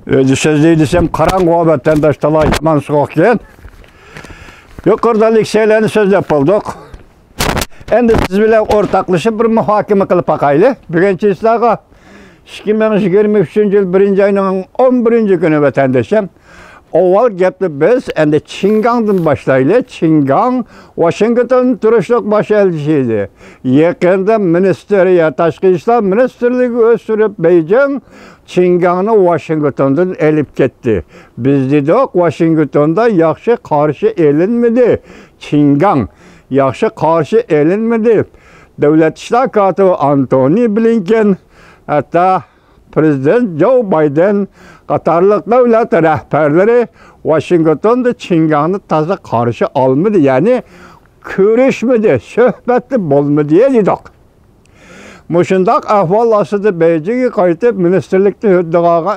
Özü sözley desem karanlığa vatandaş talay yaman soğuk gen. Yukarıdalik şeylerini sözlep bulduk. Endi siz bilen ortaklaşıp bir muhakeme kılıp bakaylı. Birinci islağa 2023 yıl 1. ayının 11. günü vatandaşım. Oval gepli biz endi Çingang'dan başlaylı. Çingang, Washington turuşluk baş elçisiydi. Yakında Ministeriya, Taşkı İşler Ministerliği ösürüp Beijing, Çingang'ı Washington'dan elip gitti. Biz dedik Washington'da yaxşı karşı elinmedi. Çingang yaxşı karşı elinmedi. Devlet İşler Katibi Antony Blinken, hatta Prezident Joe Biden Katarlık devlet rehberleri Washington'da Çingang'ı taza karşı almadı. Yani görüşmedi, söhbetli bolmadı diye dedik. Muşundak ahval asıdı Beijing'e kayıtıp ministerlikte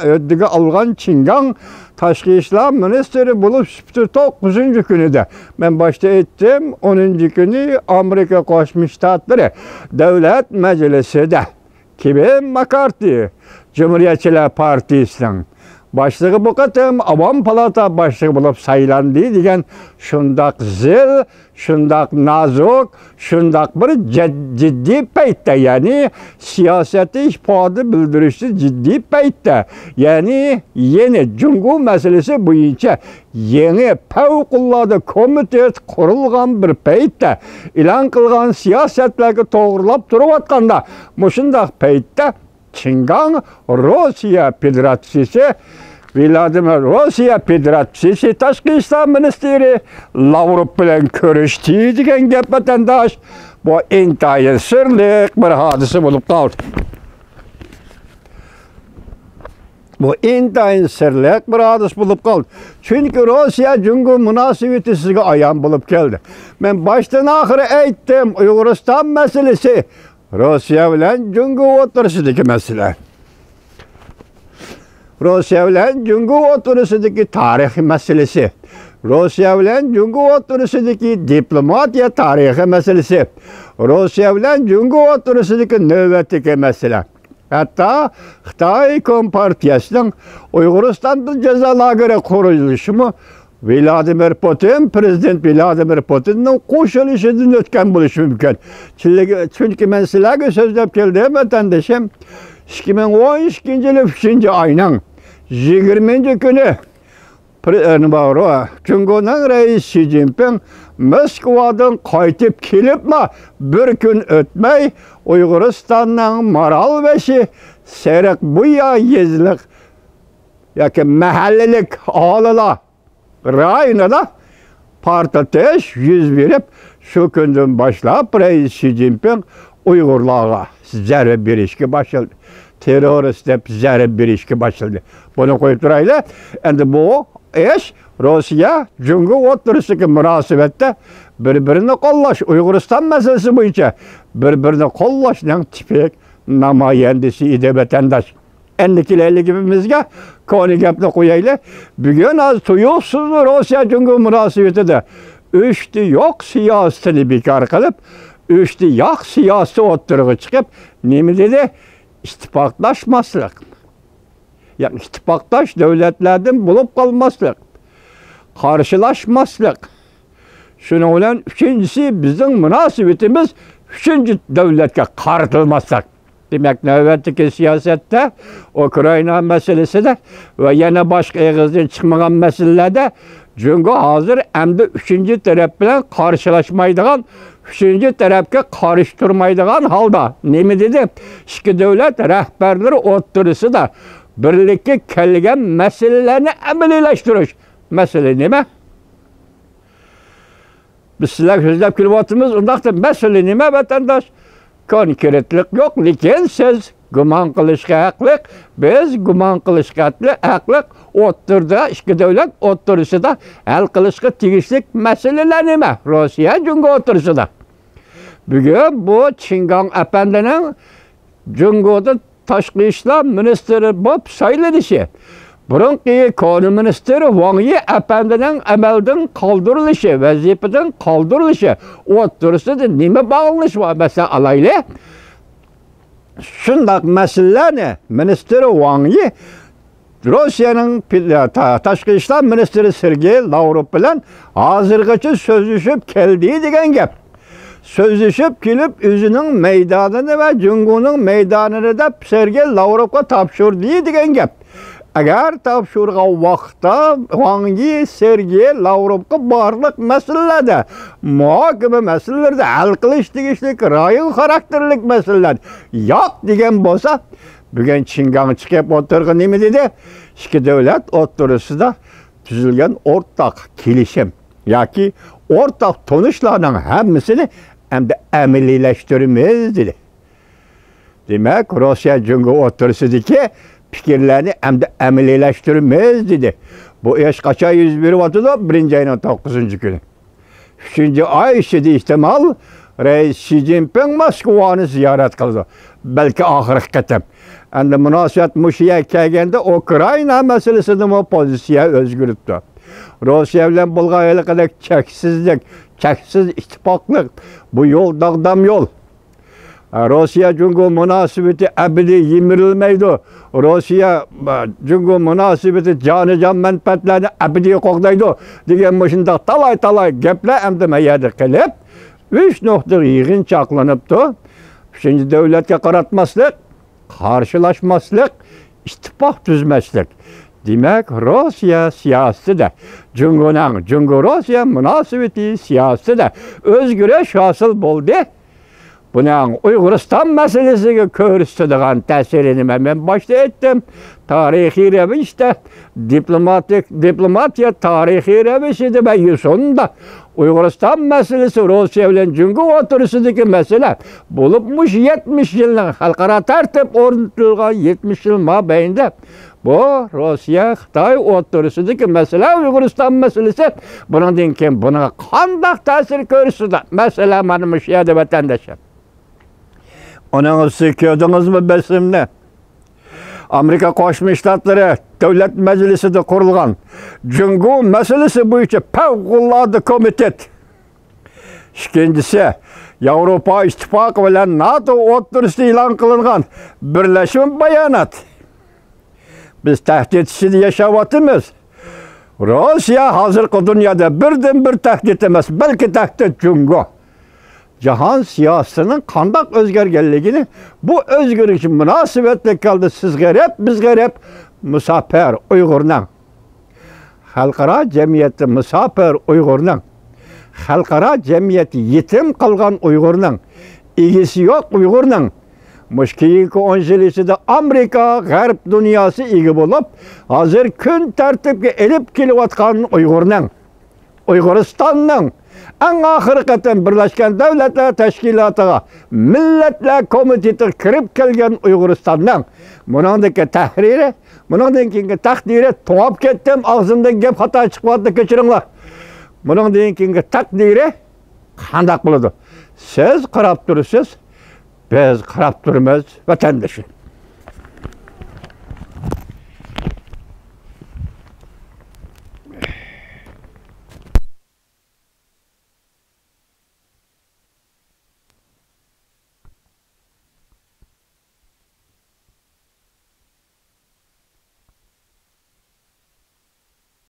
öddüge algan Çingang Taşkı İşler Ministeri bulup 9. günü de. Ben başta ettim 10. günü Amerika Koşmuş Ştatları Devlet Meclisi de. Kevin McCarthy, Cumhuriyetçiler Partisi'nin başlığı bu katım Avam Palata başlığı bulup sayılandı degen şundak zil, şundak nazuk, şundak bir ciddi peytte yani siyaseti işpadı bildirişi ciddi peytte yani yeni Cungu meselesi boyunca yeni fevkulladı komitet kurulgan bir peytte ilan kılgan siyasetlerge doğrulap durup atkanda muşundak peytte Çingang Rusya Federasyonu Vladimir Rusya Federasyonu Taşkı İşler Ministeri Lavrov bilen görüştü degen gep vatandaş bu intayin sırlık bir hadise bulup kaldı. Bu intayin sırlık bir hadise bulup kaldı. Çünkü Rusya Cungu münasebeti sizge ayağım bulup geldi. Ben baştan ahire ettim Uygurustan meselesi Rusya bilen Cungu oturusudaki mesele. Rusya bilen Cungu oturusudaki tarihi meselesi. Rusya bilen Cungu oturusudaki diplomatiya tarihi meselesi. Rusya bilen Cungu oturusudaki nöbetdeki mesele. Hatta Xitay Kompartiyasının Uyguristan'da ceza lageri kuruluşu mu Vladimir Putin, Prezident Vladimir Putin'in qo'shilishida o'tgan bo'lishi mumkin. Çünkü ben sizlarga so'zlab keldim vatandaşım. 2012 yılı 3. ayının 20. günü Cumhurbaşkanı Reis Xi Jinping Moskvadan qaytib kelibmi bir gün ötmey Uyguristan'ın Maral veşi Serik Buya yezlik yoki mahallilik aholilar rayonida portlash yüz verip şu günden başlap Reis Xi Jinping Uygurlarga zarba berishga başladı. Terörist deb zarba berishga başladı. Bunu koyup turaylı. Endi bu iş Rusya Cungu oturusundaki münasebette birbirini qollash Uyguriston meselesi boyunca birbirini qollashning tipik namoyandasi edi vatandaş. Endikilerli gibimizge konu gapni koyaylı. Bugün az tuyuksuz Rusya Cungu münasebeti de üçtü yok siyasetini bekar kılıp üçtü yok siyasi oturuğa çıkıp ne dedi? İttifaklaşmaslık. Yani ittifaktaş devletlerden bulup kalmaslık. Karşılaşmaslık. Şuna olan üçüncüsü bizim münasebetimiz üçüncü devletke kartılmaslık. Demek növbetteki siyasette Ukrayna meselesi de ve yine başka ağızdan çıkmayan meselelerde Cungu hazır hem de üçüncü taraf bilen karşılaşmaydıgan, üçüncü tarafka karıştırmaydıgan halda. Ne mi dedi? İki devlet rehberleri oturusu da birlikte kelgen meselelerini emelileştiriş. Mesele ne mi? Biz sizler sözlep kilvatımız ondakta mesele ne mi vatandaş? Konkretlik yok, lekin siz guman qilishga haqliq, biz guman qilishga haqliq o'tirda ikki davlat o'tirisida hal qilishga tegishli masalalar nima? Rossiya Cungu o'tirisida. Bugun bu Çingang apandining Cunguda tashqi ishlar ministri bo'lib saylanishi. Burungi konu ministri Wang Yi apandining amaldan qoldirilishi, vazifadan qoldirilishi o'tirisida nima bog'lanish bor? Mesela alayli. Şundak meselelerine Ministeri Wang Yi Rusya'nın Tashqi ishlar ministri Sergey Lavrov bilan hozirgacha so'zlashib keldi degan gap. So'zlashib kelib, o'zining maydonini va Jungoning maydonini deb Sergey Lavrovga topshirdi degan gap. Agar topshirgan vaqtda Wang Sergey Lavrovga barliq masalalarda, muhokama masalalarda hal qilish tegishli rayon xarakterlik masalalar yo'q degan bo'lsa, bugun Chingang chiqib o'tirgan nima dedi? İki davlat o'rtasida tuzilgan o'rtaq kelishim yoki o'rtaq tonishlarning hammasini hamda amaliylashtirish dedi. Demak, Rossiya Jungo o'rtasidagi fikrlarni hamda amaliylashtirish dedi. Bu ish qachon yuz beryapti? 1-oyning 9-kuni. 3-oy ichida ihtimol Reis Xi Jinping Moskvani ziyorat qildi. Balki oxirgi qatam. Endi munosabat mushiya kelganda Ukraina masalasida pozitsiya o'zgaribdi. Rossiya bilan bo'lgan aloqadagi cheksiz ittifoqlik bu yo'l dag'dam yo'l. Rossiya Jungo munosabati abadiy yemirilmaydi. Rossiya Jungo munosabati jonijon manfaatlarni abadiy qo'g'daydi degan shunday talay gaplar endi mayada qilib 3 nuqta yig'in chaqlanibdi. 3-davlatga qaratmaslik, qarshilashmaslik, ittifoq tuzmaslik. Demak, Rossiya siyosatida, Jungo-Rossiya munosabati siyosatida o'zgarish hosil bo'ldi. Buning Uyg'uriston masalasiga ko'rsatadigan ta'sirini men boshda aytdim. Tarixiy ravishda, diplomatiya tarixiy ravishida va yusunda Uyg'uriston masalasi Rossiya bilan Jungo o'rtasidagi masala bo'lib, 70 yilning xalqaro tartib o'rnatilgan 70 yil mobaynida bu Rossiya Xitoy o'rtasidagi masala Uyg'uriston masalasi bundan keyin buna qanday ta'sir ko'rsatadi? Masala mana shu yerda vatandoshlar. Onu siz gördünüzmü besimde? Amerika Qo'shma Shtatlari Davlat Majlisida qurilgan Jungo masalasi bo'yicha favqulodda komitet. Ikkinchisi, Yevropa Ittifoqi bilan NATO o'rtasida e'lon qilingan birlashma bayonot. Biz tahdid ichida yashayapmiz. Rossiya hozirgi dunyoda birdan-bir tahdid emas, balki tahdid Jungo. Jahon siyosatining qanday o'zgarganligini bu o'zgarish munosabatli qildi. Siz g'arib, biz g'arib, musafir Uyg'urning. Xalqaro jamiyatda musafir Uyg'urning. Xalqaro jamiyat yetim qolgan Uyg'urning. Egisi yo'q Uyg'urning. Mushkilki 10 yil ichida Amerika, G'arb dunyosi ega bo'lib, hozir kun tartibga elib kelayotgan Uyg'urning. Uyg'uristonning en ahırı qatam Birleşken Devletler Teşkilatı'na Milletler Komiteti kirib kelgan Uyg'uristondan buningdagi tahriri, buningdagi taqdiri to'g'ab ketdim, og'zimdan gap xato chiqyapti, kechiringlar. Buningdagi taqdiri qanday bo'ladi? Siz qarab tursiz, biz qarab turmiz vatandoshlar.